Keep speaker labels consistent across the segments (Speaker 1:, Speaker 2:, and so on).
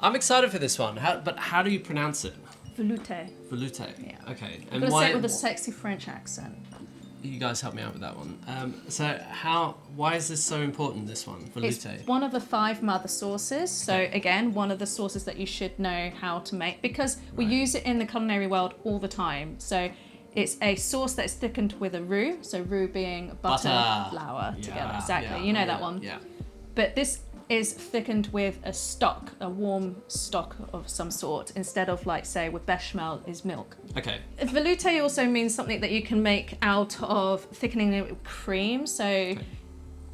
Speaker 1: I'm excited for this one. But how do you pronounce it?
Speaker 2: Velouté.
Speaker 1: Velouté.
Speaker 2: Yeah.
Speaker 1: Okay.
Speaker 2: I'm going to say it with a sexy French accent.
Speaker 1: You guys help me out with that one. Why is this so important, this one, Velouté?
Speaker 2: It's one of the 5 mother sauces. So again, one of the sauces that you should know how to make because we use it in the culinary world all the time. So it's a sauce that is thickened with a roux. So roux being butter. Flour together. Exactly. You know that one.
Speaker 1: Yeah.
Speaker 2: But this is thickened with a stock, a warm stock of some sort, instead of like, say, with bechamel is milk.
Speaker 1: Okay.
Speaker 2: Velouté also means something that you can make out of thickening it with cream. So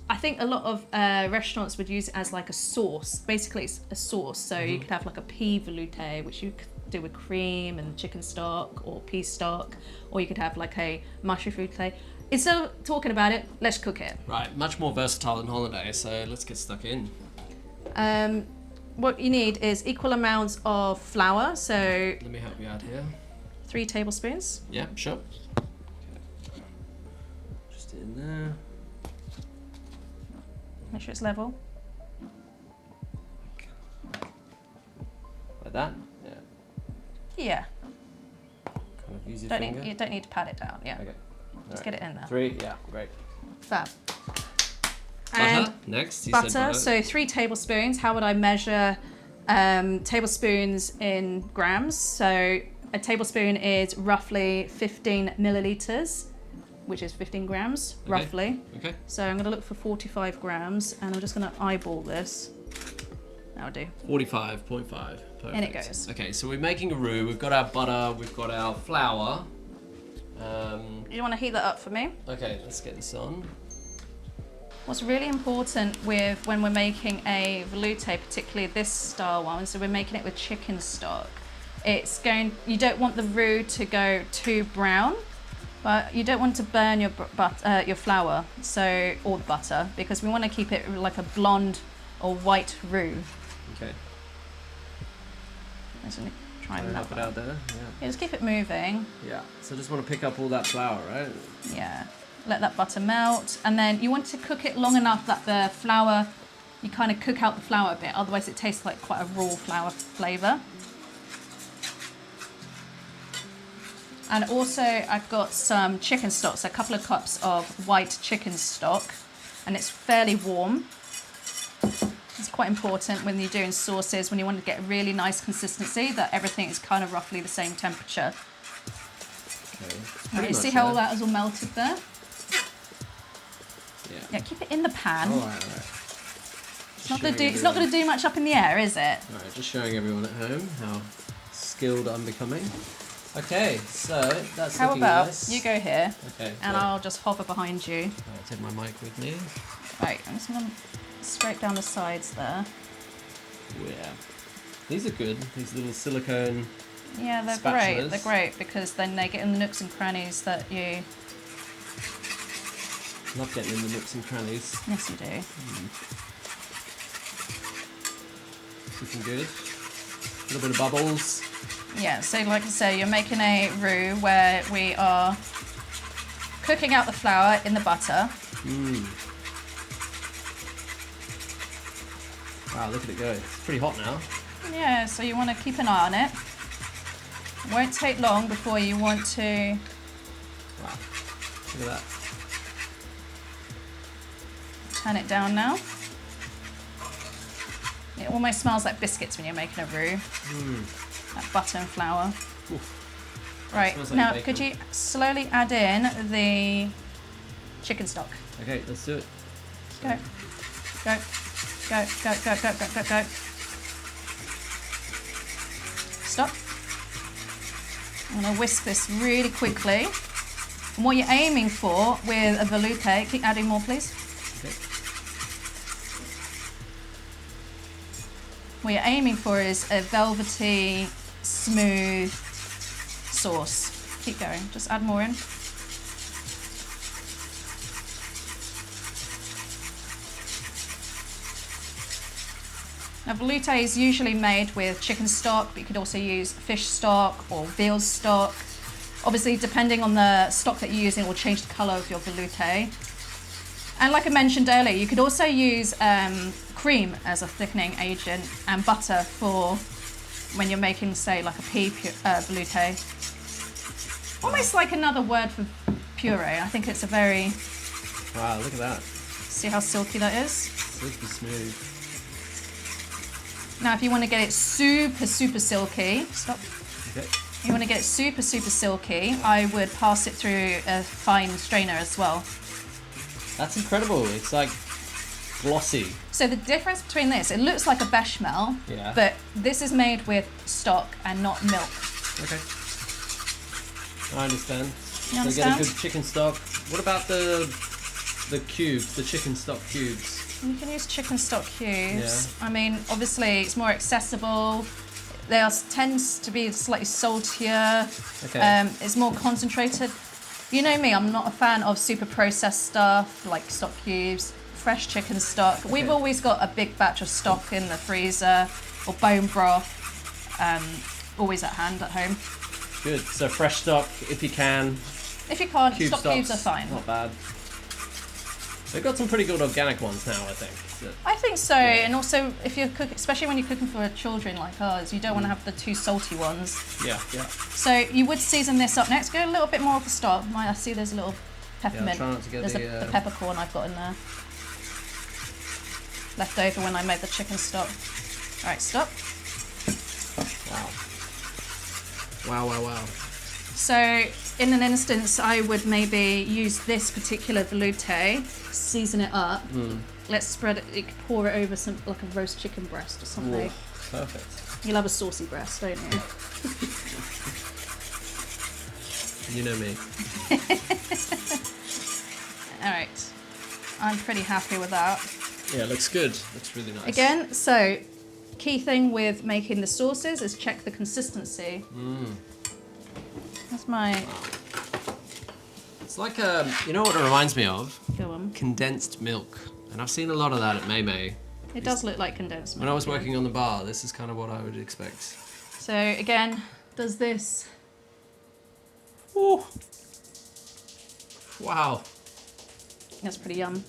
Speaker 2: I think a lot of restaurants would use it as like a sauce. Basically, it's a sauce. So you could have like a pea velouté, which you could do with cream and chicken stock or pea stock, or you could have like a mushroom velouté. Instead of talking about it, let's cook it.
Speaker 1: Right, much more versatile than Hollandaise, so let's get stuck in.
Speaker 2: What you need is equal amounts of flour, so
Speaker 1: Let me help you out here.
Speaker 2: 3 tablespoons.
Speaker 1: Yeah, sure. Okay. Just in there.
Speaker 2: Make sure it's level.
Speaker 1: Like that? Yeah.
Speaker 2: Yeah.
Speaker 1: Kind of use your finger.
Speaker 2: You don't need to pat it down. Yeah.
Speaker 1: Okay.
Speaker 2: Just get it in there.
Speaker 1: 3, yeah, great.
Speaker 2: Fab.
Speaker 1: Butter,
Speaker 2: And
Speaker 1: next. You
Speaker 2: butter,
Speaker 1: said butter.
Speaker 2: so 3 tablespoons. How would I measure tablespoons in grams? So a tablespoon is roughly 15 milliliters, which is 15 grams, roughly.
Speaker 1: Okay.
Speaker 2: So I'm going to look for 45 grams, and I'm just going to eyeball this. That'll do.
Speaker 1: 45.5. Perfect.
Speaker 2: In it goes.
Speaker 1: Okay, so we're making a roux. We've got our butter. We've got our flour.
Speaker 2: You want to heat that up for me?
Speaker 1: Okay, let's get this on.
Speaker 2: What's really important with when we're making a velouté, particularly this style one, so we're making it with chicken stock. You don't want the roux to go too brown, but you don't want to burn your flour, or the butter, because we want to keep it like a blonde or white roux.
Speaker 1: Okay.
Speaker 2: Try and
Speaker 1: help it out there.
Speaker 2: Yeah, just keep it moving.
Speaker 1: Yeah. So just want to pick up all that flour, right?
Speaker 2: Yeah. Let that butter melt, and then you want to cook it long enough that the flour, you kind of cook out the flour a bit, otherwise it tastes like quite a raw flour flavour. And also I've got some chicken stock, so a couple of cups of white chicken stock, and it's fairly warm. It's quite important when you're doing sauces, when you want to get a really nice consistency, that everything is kind of roughly the same temperature.
Speaker 1: Okay.
Speaker 2: Right, you see how all that is all melted there? Yeah, keep it in the pan.
Speaker 1: All right.
Speaker 2: It's not going to do much up in the air, is it?
Speaker 1: All right, just showing everyone at home how skilled I'm becoming. Okay, so that's
Speaker 2: How
Speaker 1: looking
Speaker 2: about
Speaker 1: nice.
Speaker 2: you go here,
Speaker 1: Okay.
Speaker 2: and I'll just hover behind you.
Speaker 1: I'll take my mic with me.
Speaker 2: Right, I'm just going to scrape down the sides there.
Speaker 1: Yeah. These are good. These little silicone.
Speaker 2: Yeah, they're
Speaker 1: spatulas.
Speaker 2: great. They're great because then they get in the nooks and crannies that you...
Speaker 1: Love getting in the nooks and crannies.
Speaker 2: Yes, you do.
Speaker 1: Looking good. A little bit of bubbles.
Speaker 2: Yeah, so like I say, you're making a roux where we are cooking out the flour in the butter.
Speaker 1: Wow, look at it go. It's pretty hot now.
Speaker 2: Yeah, so you want to keep an eye on it. It won't take long before you want to...
Speaker 1: Wow. Look at that.
Speaker 2: Turn it down now. It almost smells like biscuits when you're making a roux. That butter and flour.
Speaker 1: Oof.
Speaker 2: Right,
Speaker 1: Smells like
Speaker 2: now
Speaker 1: bacon.
Speaker 2: could you slowly add in the chicken stock?
Speaker 1: Okay, let's do it.
Speaker 2: Go. Go. Go, go, go, go, go, go, go. Stop. I'm going to whisk this really quickly. And what you're aiming for with a velouté, keep adding more please.
Speaker 1: Okay.
Speaker 2: What you're aiming for is a velvety, smooth sauce. Keep going, just add more in. Now, velouté is usually made with chicken stock, but you could also use fish stock or veal stock. Obviously, depending on the stock that you're using, it will change the colour of your velouté. And like I mentioned earlier, you could also use cream as a thickening agent and butter for when you're making, say, like a pea velouté. Almost like another word for puree. I think it's a very...
Speaker 1: Wow, look at that.
Speaker 2: See how silky that is?
Speaker 1: Silky smooth.
Speaker 2: Now, if you want to get it super, super silky, stop.
Speaker 1: Okay.
Speaker 2: You want to get it super, super silky, I would pass it through a fine strainer as well.
Speaker 1: That's incredible. It's like glossy.
Speaker 2: So the difference between this, it looks like a bechamel,
Speaker 1: Yeah.
Speaker 2: but this is made with stock and not milk.
Speaker 1: Okay. I understand.
Speaker 2: You understand?
Speaker 1: So get a good chicken stock. What about the cubes, the chicken stock cubes?
Speaker 2: You can use chicken stock cubes.
Speaker 1: Yeah.
Speaker 2: I mean, obviously it's more accessible. They tends to be slightly saltier.
Speaker 1: Okay.
Speaker 2: It's more concentrated. You know me, I'm not a fan of super processed stuff like stock cubes, fresh chicken stock.
Speaker 1: Okay.
Speaker 2: We've always got a big batch of stock in the freezer or bone broth, always at hand at home.
Speaker 1: Good. So fresh stock, if you can.
Speaker 2: If you can't,
Speaker 1: Cube
Speaker 2: stock cubes are
Speaker 1: stocks,
Speaker 2: fine.
Speaker 1: Not bad. They've got some pretty good organic ones now, I think.
Speaker 2: I think so,
Speaker 1: Yeah.
Speaker 2: and also if you're especially when you're cooking for children like ours, you don't want to have the too salty ones.
Speaker 1: Yeah, yeah.
Speaker 2: So you would season this up next. Go a little bit more of the stock. I see there's a little peppermint.
Speaker 1: try not to get
Speaker 2: there's the peppercorn I've got in there. Left over when I made the chicken stock. All right, stop.
Speaker 1: Wow. Wow, wow, wow.
Speaker 2: So in an instance, I would maybe use this particular velouté, season it up. Let's spread it, pour it over some like a roast chicken breast or something.
Speaker 1: Ooh, perfect.
Speaker 2: You'll have a saucy breast, don't you?
Speaker 1: You know me.
Speaker 2: All right, I'm pretty happy with that.
Speaker 1: Yeah, it looks good. Looks really nice.
Speaker 2: Again, so key thing with making the sauces is check the consistency. That's my...
Speaker 1: It's like you know what it reminds me of?
Speaker 2: Go on.
Speaker 1: Condensed milk. And I've seen a lot of that at May.
Speaker 2: It does look like condensed milk.
Speaker 1: When I was
Speaker 2: yeah.
Speaker 1: working on the bar, this is kind of what I would expect.
Speaker 2: So again, does this...
Speaker 1: Ooh. Wow.
Speaker 2: That's pretty yum.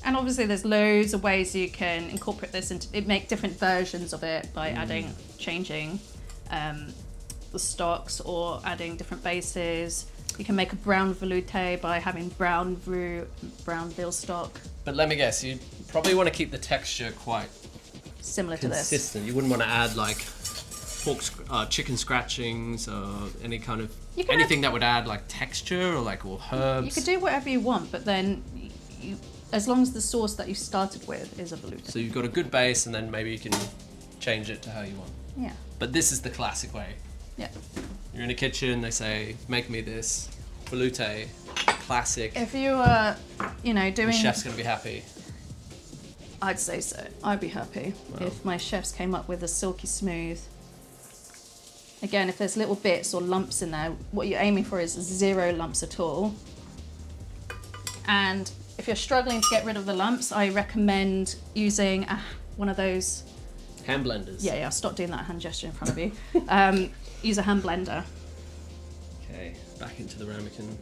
Speaker 2: And obviously there's loads of ways you can incorporate this into make different versions of it by changing the stocks or adding different bases. You can make a brown velouté by having brown roux, brown veal stock.
Speaker 1: But let me guess, you probably want to keep the texture quite
Speaker 2: Similar to this.
Speaker 1: consistent. You wouldn't want to add like chicken scratchings or any kind of anything that would add like texture or herbs.
Speaker 2: You could do whatever you want, but then as long as the sauce that you started with is a velouté.
Speaker 1: So you've got a good base, and then maybe you can change it to how you want.
Speaker 2: Yeah.
Speaker 1: But this is the classic way.
Speaker 2: Yeah.
Speaker 1: You're in a kitchen, they say, make me this velouté, classic.
Speaker 2: If you were, doing...
Speaker 1: The chef's gonna be happy.
Speaker 2: I'd say so. I'd be happy if my chefs came up with a silky smooth. Again, if there's little bits or lumps in there, what you're aiming for is 0 lumps at all. And if you're struggling to get rid of the lumps, I recommend using one of those...
Speaker 1: Hand blenders.
Speaker 2: Yeah, stop doing that hand gesture in front of you. Use a hand blender.
Speaker 1: Okay, back into the ramekin.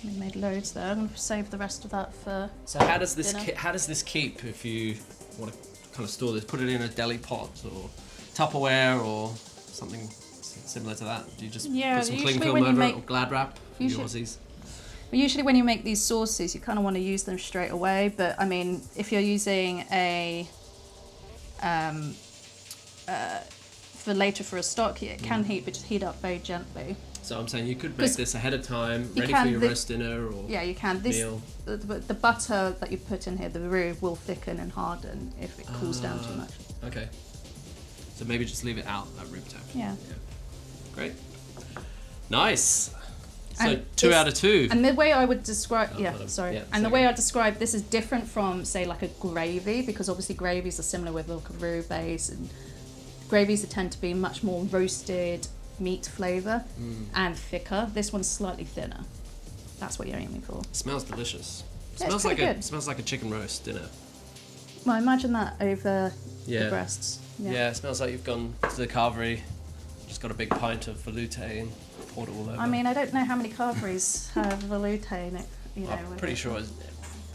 Speaker 2: We made loads there. I'm going to save the rest of that for
Speaker 1: So how does this
Speaker 2: dinner.
Speaker 1: how does this keep if you want to kind of store this? Put it in a deli pot or Tupperware or something similar to that? Do you just put some cling film over it or Glad wrap for you Aussies?
Speaker 2: Well, usually when you make these sauces, you kind of want to use them straight away. But I mean, if you're using for later for a stock, it can heat, but just heat up very gently.
Speaker 1: So I'm saying you could make this ahead of time, ready for your roast dinner or
Speaker 2: you can.
Speaker 1: meal.
Speaker 2: The butter that you put in here, the roux, will thicken and harden if it cools down too much.
Speaker 1: Okay. So maybe just leave it out at room temp.
Speaker 2: Yeah.
Speaker 1: Great. Nice. So
Speaker 2: And
Speaker 1: 2 out of 2.
Speaker 2: And the way I would describe,
Speaker 1: the way
Speaker 2: I describe this is different from, say, like a gravy, because obviously gravies are similar with like a roux base, and gravies tend to be much more roasted meat flavour and thicker. This one's slightly thinner. That's what you're aiming for.
Speaker 1: It smells delicious.
Speaker 2: Yeah, it's pretty good.
Speaker 1: It smells like a chicken roast dinner.
Speaker 2: Well, imagine that over
Speaker 1: Yeah.
Speaker 2: the breasts.
Speaker 1: Yeah, it smells like you've gone to the carvery, just got a big pint of velouté and poured it all over.
Speaker 2: I mean, I don't know how many carveries have velouté in it. You know,
Speaker 1: I'm pretty sure I've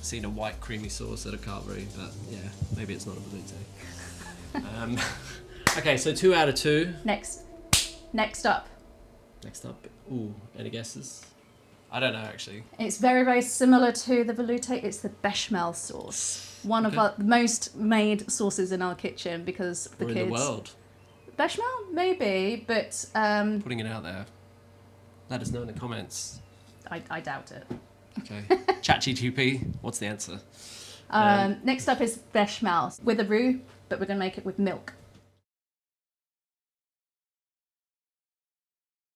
Speaker 1: seen a white creamy sauce at a carvery, but yeah, maybe it's not a velouté. Okay, so 2 out of 2.
Speaker 2: Next up.
Speaker 1: Next up, ooh, any guesses? I don't know actually.
Speaker 2: It's very, very similar to the velouté. It's the Béchamel sauce. One of the most made sauces in our kitchen because the kids...
Speaker 1: in the world.
Speaker 2: Béchamel? Maybe, but...
Speaker 1: Putting it out there. Let us know in the comments.
Speaker 2: I doubt it.
Speaker 1: Okay. ChatGPT, what's the answer?
Speaker 2: Next up is Béchamel with a roux, but we're going to make it with milk.